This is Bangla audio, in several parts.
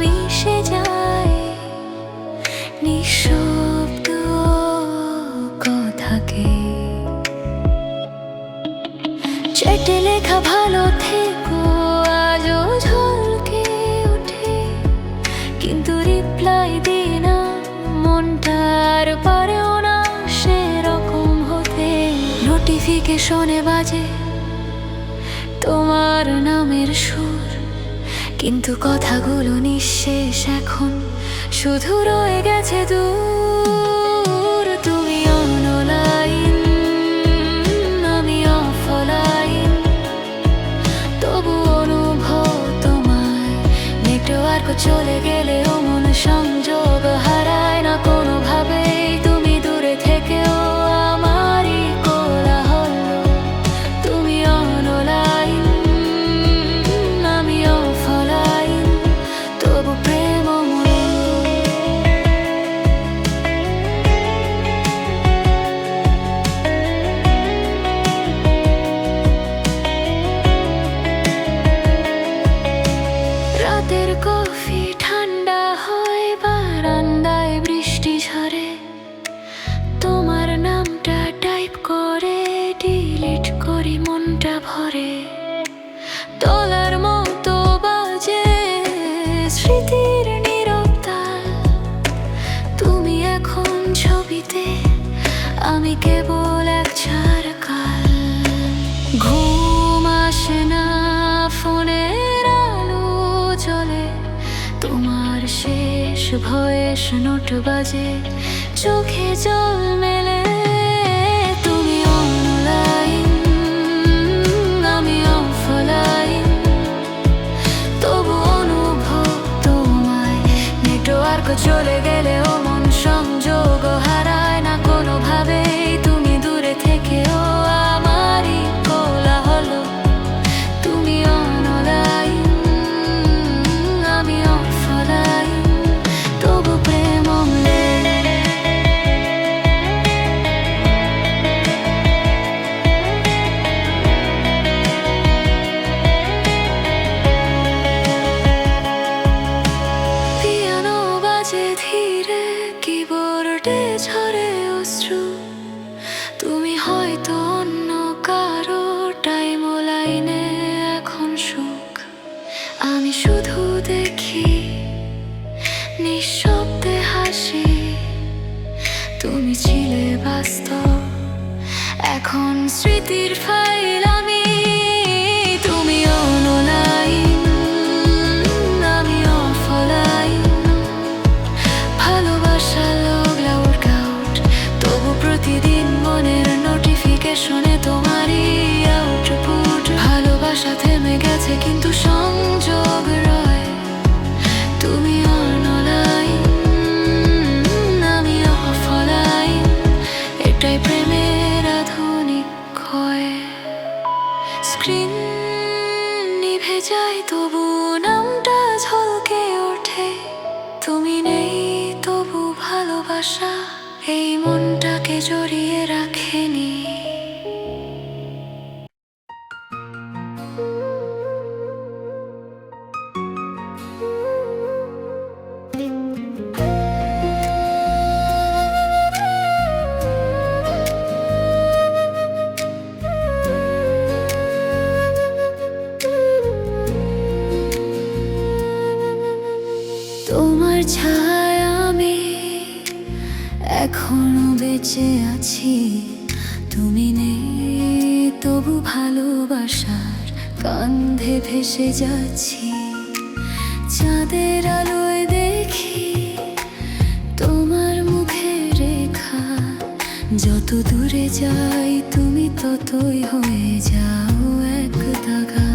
মিশে যায় নিঃশব্দ কথাকে। চেটে লেখা ভালো থেকো আজও ঝলকে ওঠে, কিন্তু রিপ্লাই দিই না, মনটার পারেও না সেরকম হতে। নোটিফিকেশনে বাজে তোমার নামের সুর, কিন্তু কথাগুলো নিঃশেষ এখন, শুধু রয়ে গেছে দূর। তুমি অনলাইন, আমি অফলাইন, তবু অনুভব তোমায়। নেটওয়ার্ক চলে গেলেও মন সংযোগ হারায় না কোনোভাবেই। তুমি দূরে থেকেও আমারই কোলাহল। তুমি অনলাইন, আমি অফলাইন, তবু প্রেমময়। রাতের কফি ঠান্ডা হয় বারান্দায়, বৃষ্টি ঝরে, তোমার নামটা টাইপ করে ডিলিট করি, মনটা ভরে। তোলার মতো বাজে স্মৃতির নীরব তাল। তুমি এখন ছবিতে, আমি কেবল এক ছারকাল। ঘুম আসে না, ফোনের আলো জ্বলে, তোমার শেষ ভয়েস নোট বাজে, চোখে জল মেলে। তুমি অনলাইন, আমি অফলাইন, তবু অনুভব তোমায়। নেটওয়ার্ক চলে গেলেও মন সংযোগ হারায় না কোনোভাবেই। তুমি দূরে থেকেও আমারই কোলাহল। তুমি অনলাইন, আমি অফলাইন, তবু প্রেমময়। পিয়ানো বাজে ধীরে, কিবোর্ডে ঝরে অশ্রু। তুমি হয়তো অন্য কারো টাইম লাইনে এখন সুখ। আমি শুধু দেখি, নিঃশব্দে হাসি। তুমি ছিলে বাস্তব, এখন স্মৃতির ফাইল আমি। তুমি অনলাইন, আমি অফলাইন, ভালোবাসা লগলা ওয়ার্কআউট, তবু প্রতিদিন মনের নোটিফিকেশনে তোমারই আউটপুট। ভালোবাসা থেমে গেছে কিন্তু সংযোগ রয়। তুমি অনলাইন, আমি অফলাইন, এটাই প্রেমের আধুনিক ক্ষয়। স্ক্রিন নিভে যায় তবু নামটা ঝলকে ওঠে। তুমি নেই তবু ভালোবাসা এই মনটাকে জড়িয়ে রাখেনি। তোমার ছায়া আমি এখনো বেঁচে আছি। তুমি নেই তবু ভালোবাসার কান্ধে ভেসে যাচ্ছি। চাঁদের আলোয় দেখি তোমার মুখের রেখা। যত দূরে যাই তুমি ততই হয়ে যাও এক দাগা।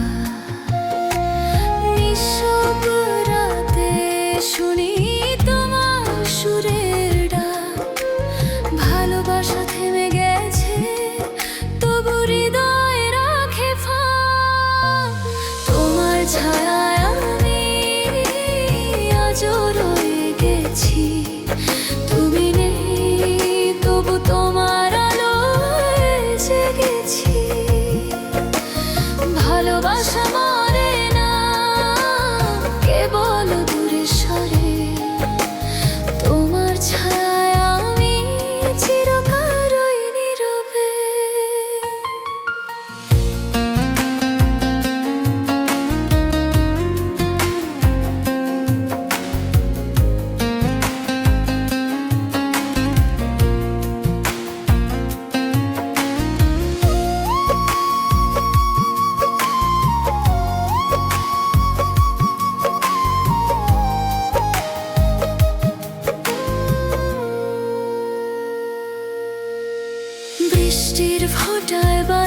নিঃশব্দ রাতে শুনি তোমার সুরের ডাক। ভালোবাসা থেমে গেছে তবু হৃদয় রাখে ফাঁক। তোমার ছায়ায় আমি আজও রয়ে গেছি। তুমি নেই তবু তোমার আলোয় জেগেছি। ভালোবাসা মরে না, কেবল দূরে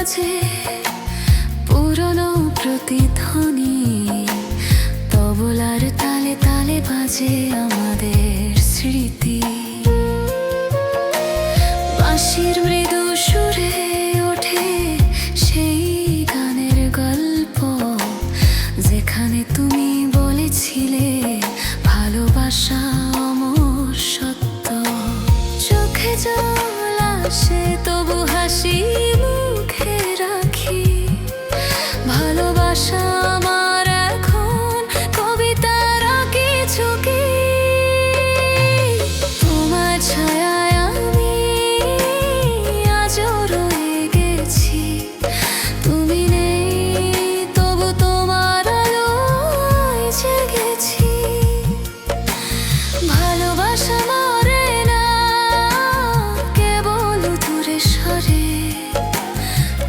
বাজে পুরনো প্রতিধ্বনি, তবলার তালে তালে বাজে আমাদের স্মৃতি। বাঁশির মৃদু সুরে ওঠে সেই গানের গল্প, যেখানে তুমি বলেছিলে ভালোবাসা অমর সত্য। চোখে জল আসে তবু হাসি মুখে রাখি, ভালোবাসা আমার এখন কবিতার কিছু কি। তোমার ছায়ায় আমি আজও রয়ে গেছি, তুমি নেই তবু তোমার আলোয় জেগেছি। ভালোবাসা মরে না কেবল দূরে সরে,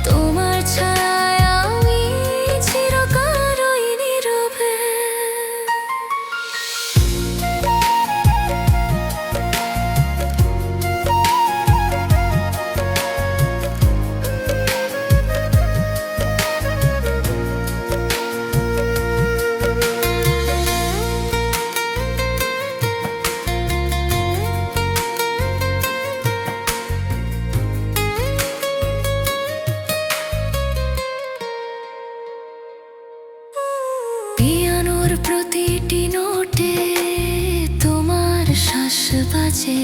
তোমার ছায়ায় আমি চিরকাল রই নীরবে। পিয়ানোর প্রতিটি নোটে তোমার শ্বাস বাজে,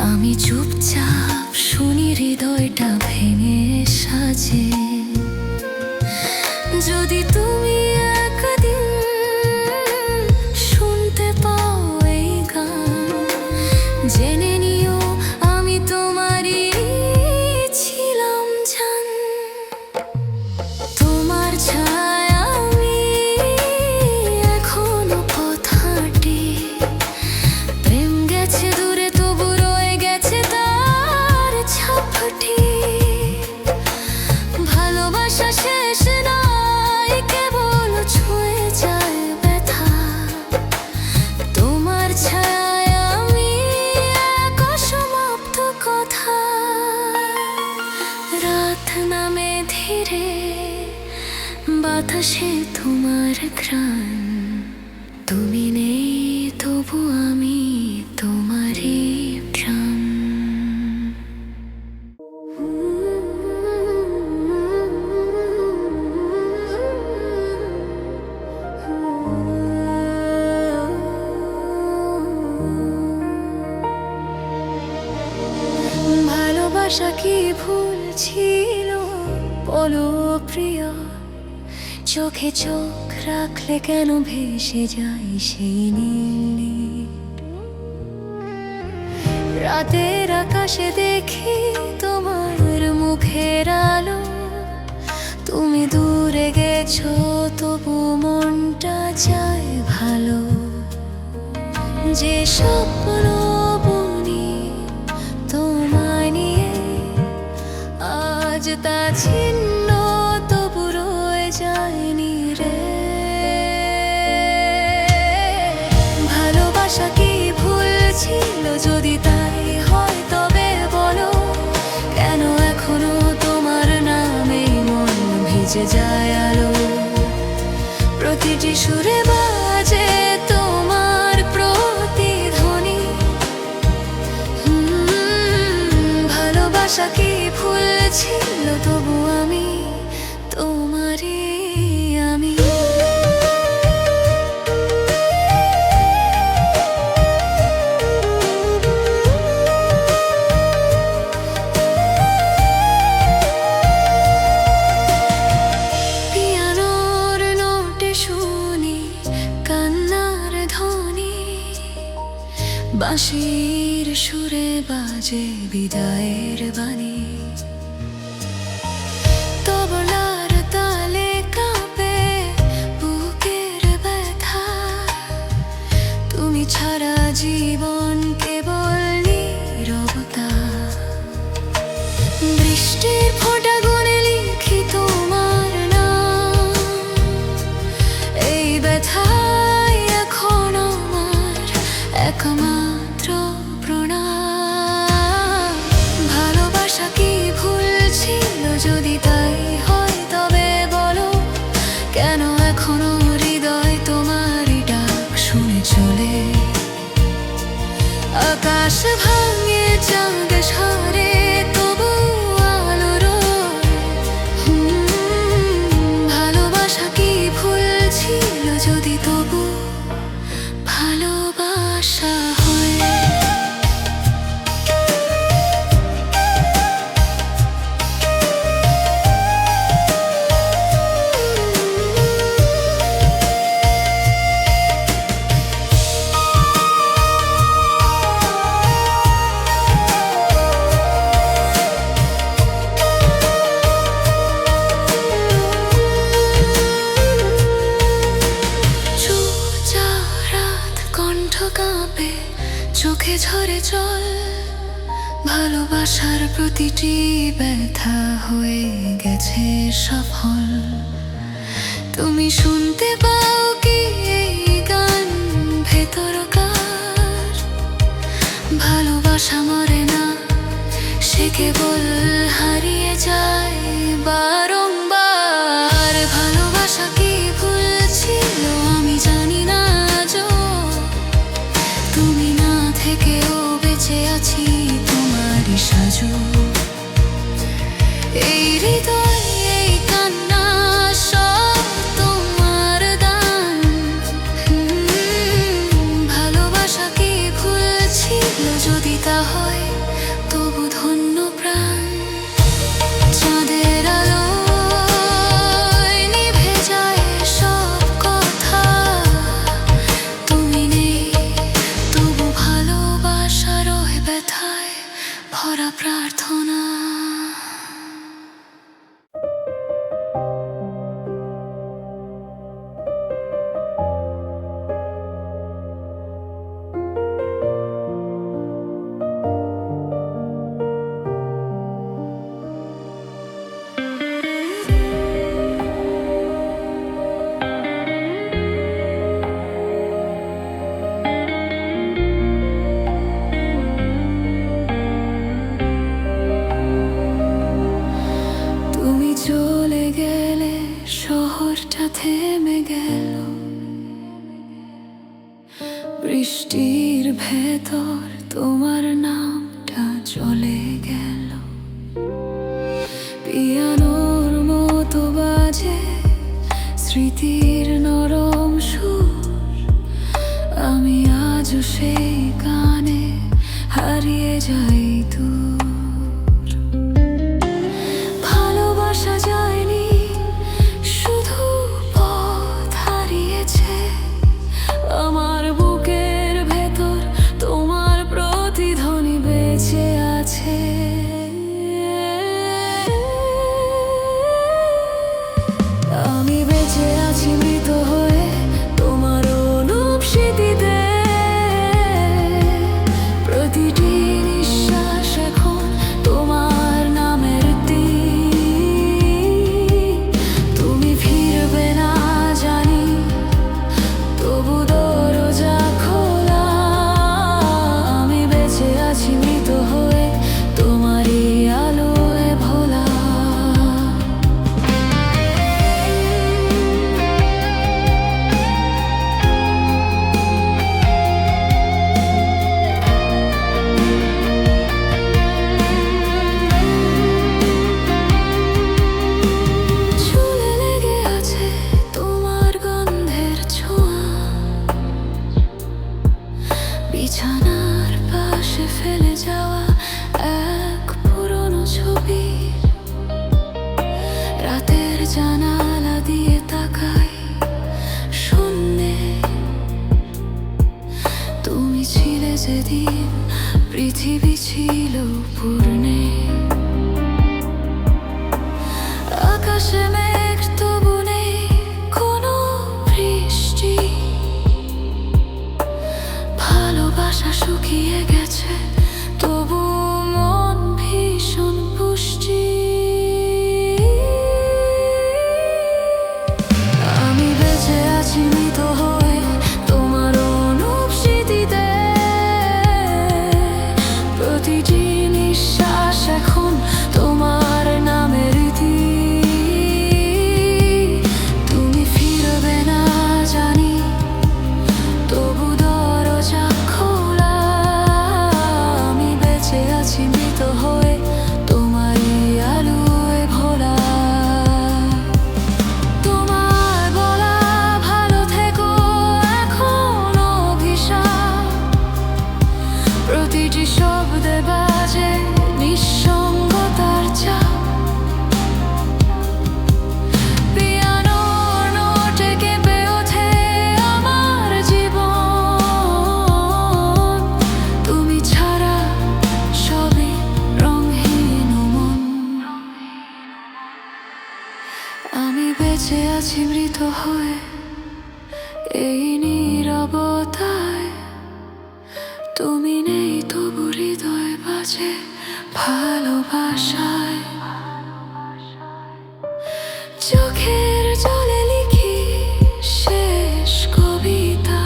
আমি চুপচাপ শুনি হৃদয়টা ভেঙে সাজে। যদি তুমি একদিন শুনতে পাও এই গান, জেনে নিও আমি তোমারই ছিলাম জান। তোমার ছায়া আমি এখনো কথাটি, প্রেম গেছে দূরে তবু রয়ে গেছে তার ছাপটি। ভালোবাসা শেষ নয় কেবল ছুঁয়ে যায় ব্যথা, তোমার ছায়ায় আমি এক অসমাপ্ত কথা। রাত নামে ধীরে বাতাসে তোমার ঘ্রাণ, তুমি নেই তবু আমি তোমারই প্রাণ। ভালোবাসা কি ভুল ছিল বলো প্রিয়, চোখে চোখ রাখলে কেন ভেসে যায় সেই নীল। রাতের আকাশে দেখি তোমার মুখের আলো, তুমি দূরে গেছো তবু মনটা চায় ভালো। যে স্বপ্ন বুনি তোমায় নিয়ে আজ তা ছিন্ন তবু রয়ে যায়নি রে। ভালোবাসা কি ভুল ছিল যদি তাই হয় তবে বলো, কেন এখনো তোমার নামে মন ভিজে যায় আলো। প্রতিটি সুরে বাজে তোমার প্রতিধ্বনি, ভালোবাসা কি ভুল ছিল তবু আমি তোমারই আমি। পিয়ানোর নোটে শুনি কান্নার ধ্বনি, বাঁশির সুরে বাজে বিদায়ের বাণী। তবলার তালে কাঁপে বুকের ব্যথা, তুমি ছাড়া জীবন কেবল নীরবতা। বৃষ্টির ফোঁটা গুনে লিখি তোমার নাম, এই ব্যথাই এখন আমার একমাত্র প্রণাম। ভালোবাসা কি ভুল ছিল যদি তা আকাশ ভাঙে চাঁদ সারে তবু আলো রয়। ভালোবাসা কি ভুল ছিল যদি তবু ভালোবাসা হয়। কণ্ঠ কাঁপে চোখে ঝরে জল, ভালোবাসার প্রতিটি ব্যথা হয়ে গেছে সফল। তুমি শুনতে পাও কি এই গান ভেতরকার? ভালোবাসা মরে না, সে কেবল হারিয়ে যায় বারংবার। ভালোবাসা কি ভুল ছিল আমি জানি না, তুমি না থেকেও বেঁচে আছি তোমারই সাজু। এই হৃদয় এই কান্না সব তোমার দান। ভালোবাসা কি ভুল ছিল যদি তা হয় তবু ধন্য প্রাণ। চাঁদের আলোয় নিভে যায় সব কথা, তুমি নেই তবু ভালোবাসা রয় ব্যথায় ভরা প্রার্থনা। চলে গেলে শহরটা থেমে গেল, বৃষ্টির ভেতর তোমার নামটা চলে গেল। পিয়ানোর মতো বাজে স্মৃতির নরম সুর, আমি আজও সেই গানে হারিয়ে যাই দূর। যায়নি শুধু পথ হারিয়েছে, আমার বুকের ভেতর তোমার প্রতিধ্বনি বেঁচে আছে। আমি বেঁচে আছি মৃত হয়ে তোমার অনুপ স্মৃতিতে। প্রতিটি নিঃশ্বাস এখন তোমার নামের বিছানার পাশে ফেলে যাওয়া এক পুরনো ছবি। রাতের জানালা দিয়ে তাকাই শূন্যে, তুমি ছিলে যেদিন পৃথিবী ছিল পূর্ণে। আকাশে মেঘ তবু নেই কোনো বৃষ্টি, ভালোবাসা শুকিয়ে গেছে তবু মন ভীষণ পুষ্টি। আমি বেঁচে আছি মৃত হয়ে তোমার অনুপ স্মৃতিতে। প্রতিটি নিঃশ্বাস এখন তোমার নামের রীতি। তুমি ফিরবে না জানি, তবু দরজা খোলা। তুমি নেই তবু হৃদয় বাজে ভালোবাসায়। চোখের জলে লিখি শেষ কবিতা,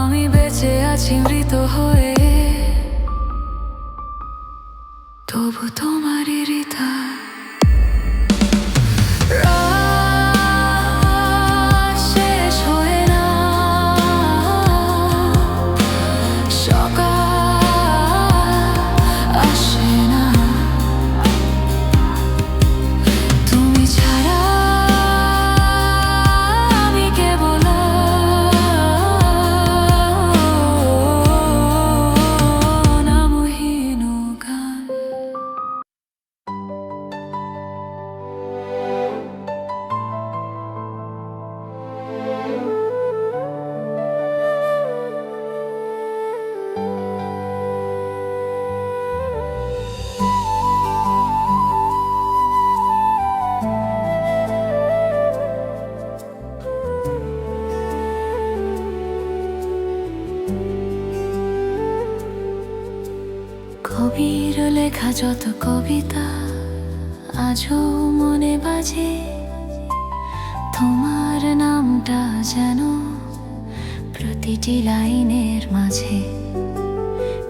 আমি বেঁচে আছি মৃত হয়ে, তবু তোমারই হৃদয়। কবির লেখা যত কবিতা আজও মনে বাজে, তোমার নামটা যেন প্রতিটি লাইনের মাঝে।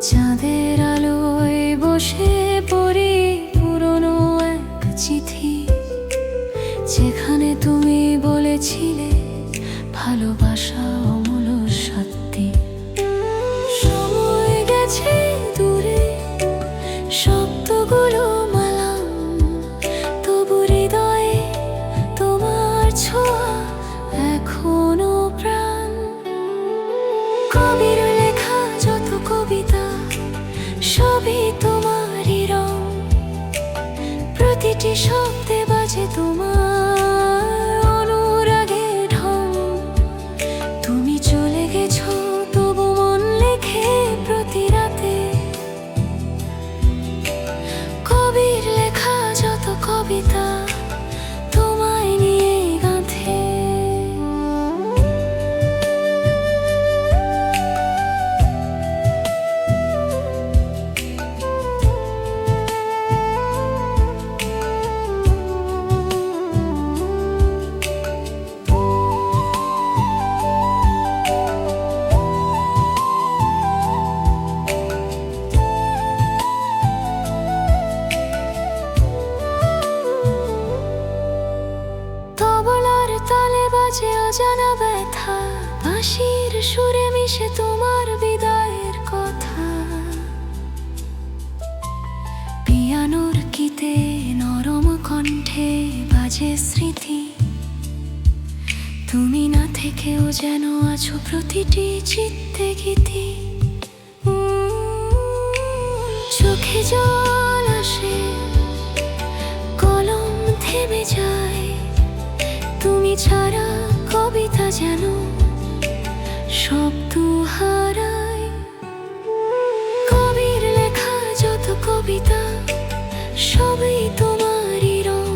চাঁদের আলোয় বসে পড়ি পুরনো এক চিঠি, যেখানে তুমি বলেছিলে ভালোবাসা অমূল্য সত্যি। সময় গেছে দূরে, শব্দগুলো মালাম, তবু হৃদয়ে তোমার ছোঁয়া এখনো প্রাণ। কবির লেখা যত কবিতা সবই তোমারই রং, প্রতিটি শব্দে বাজে তোমার অনুরাগের ঢং। তুমি চলে গেছো তবু মন লেখে প্রতি রাতে, কবির লেখা যত কবিতা তোমায় নিয়ে গাঁথে। বাজে অজানা ব্যথা, বাঁশির সুরে মিশে তোমার বিদায়ের কথা। পিয়ানোর গীতে নরম কণ্ঠে বাজে স্মৃতি, তুমি না থেকেও যেন আছো প্রতিটি চিত্তে গীতি। চোখে জল আসে, কলম থেমে যায়, তুমি ছাড়া কবিতা যেন শব্দ হারায়। কবির লেখা যত কবিতা সবই তোমারই রং,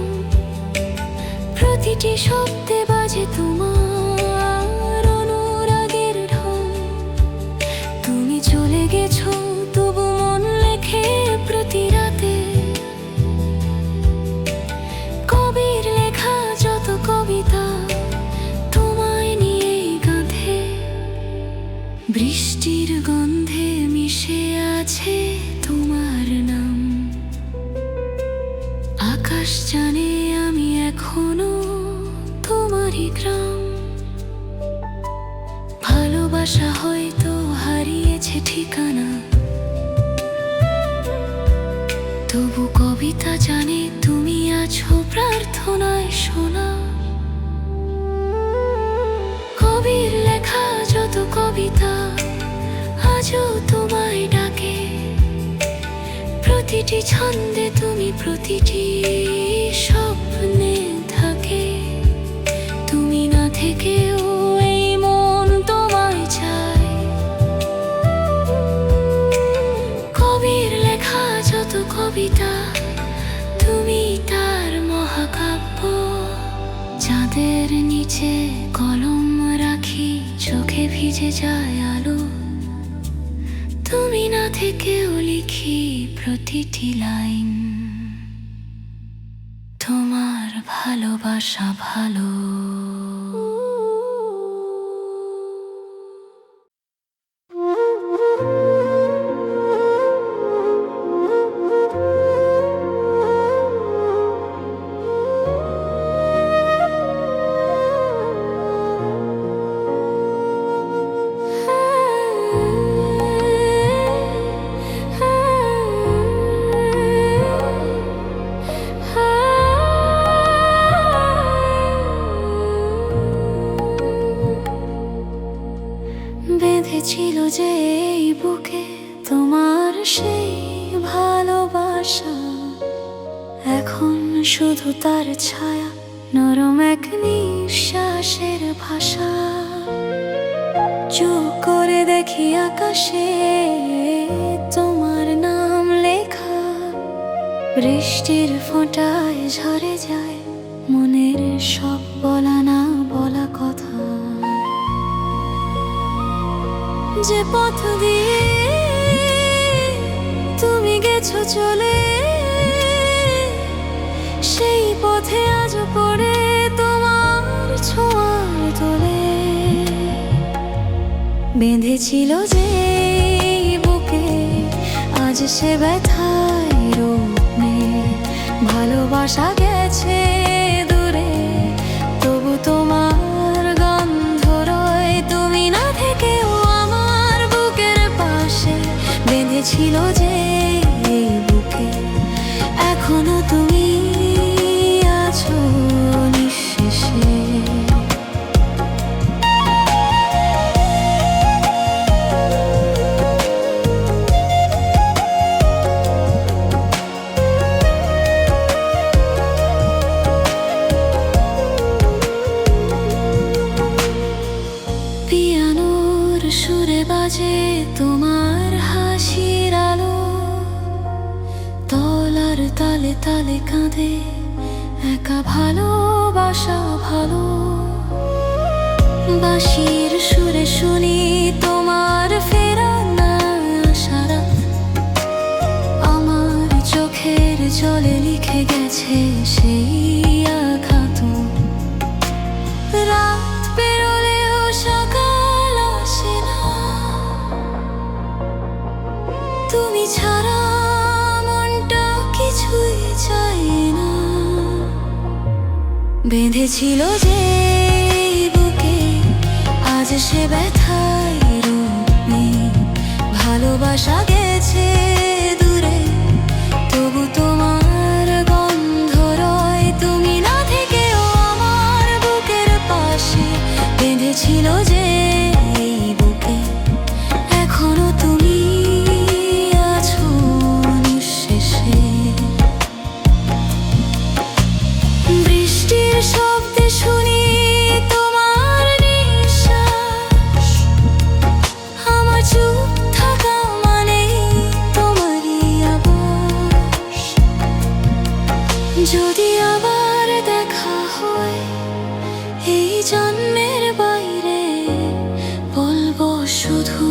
প্রতিটি শব্দে বাজে তোমার অনুরাগের ঢং। তুমি চলে গেছো তবু মন লেখে প্রতি রাতে, কবির লেখা যত কবিতা তোমায় নিয়ে গাঁথে। বৃষ্টির গন্ধে মিশে আছে তোমার নাম, আকাশ জানে আমি এখনো তোমারই গ্রাম। ভালোবাসা হয়তো হারিয়েছে ঠিকানা, তবু কবিতা জানে তুমি আছো প্রার্থনায় শোনা। কবির লেখা যত কবিতা আজও তোমায় ডাকে, প্রতিটি ছন্দে তুমি প্রতিটি স্বপ্নে থাকে। তুমি না থেকেও এই মন তোমায় চায়, কবির লেখা যত কবিতা তুমি তার মহাকাব্য। চাঁদের নিচে কলম রাখি, চোখে ভিজে যায় আলো। তুমি না থেকেও লিখি প্রতিটি লাইন, তোমার ভালোবাসা ভালো। বেঁধেছিল যে এই বুকে তোমার সেই ভালোবাসা, এখন শুধু তার ছায়া, নরম এক নিঃশ্বাসের ভাষা। চোখ করে দেখি আকাশে তোমার নাম লেখা, বৃষ্টির ফোঁটায় ঝরে যায় মনের সব বলা না বলা কথা। যে পথ দিয়ে তুমি গেছো চলে, সেই পথে আজ পড়ে তোমার ছোঁয়ার তোলে। বেঁধেছিল যে বুকে আজ সে ব্যথায় রূপ নেই, ভালোবাসা গেছে দূরে তবু তোমার গন্ধ রয়। তুমি না থেকেও আমার বুকের পাশে, বেঁধেছিল যে এই বুকে এখনো তুমি আছো নিঃশেষে। পিয়ানোর সুরে বাজে তোমার হাসির আলো, তলার তালে তালে কাঁদে একা ভালোবাসা ভালো। বাঁশির সুরে শুনি তোমার ফেরা না আসা রাত, আমার চোখের জলে লিখে গেছে সেই আঘাত। রাত পেরোলেও সকাল আসে না, তুমি ছাড়া মনটা কিছুই চায় না। বেঁধেছিল যে বুকে আজ সে ব্যথায় রূপ নেই, ভালোবাসা গেছে দূরে তবু তোমার গন্ধ রয়। তুমি না থেকেও আমার বুকের পাশে, বেঁধেছিল যে এই বুকে এখনো তুমি আছো নিঃশেষে। বৃষ্টির শব্দে শুনি তোমার নিঃশ্বাস, আমার চুপ থাকা মানে তোমারই আবাস। যদি আবার দেখা হয় এই জন্মের বাইরে, বলবো শুধু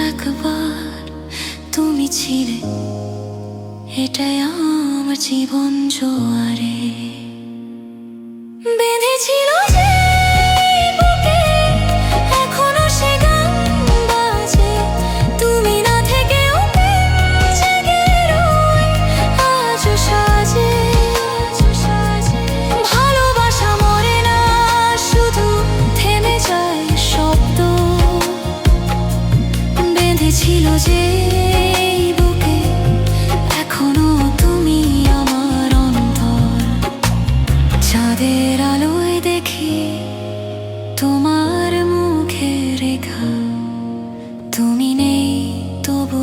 একবার তুমি ছিলে, এটাই আমার জীবন জোয়ারে। বেঁধেছিল যে বুকে এখনো সে গান বাজে, তুমি না থেকেও প্রেম জেগে রয় আজও সাজে। ভালোবাসা মরে না, শুধু থেমে যায় শব্দ। বেঁধেছিল যে বুকে এখনো তুমি আমার অন্তর, চাঁদের আলোয় দেখি তোমার মুখে রেখা। তুমি নেই তবু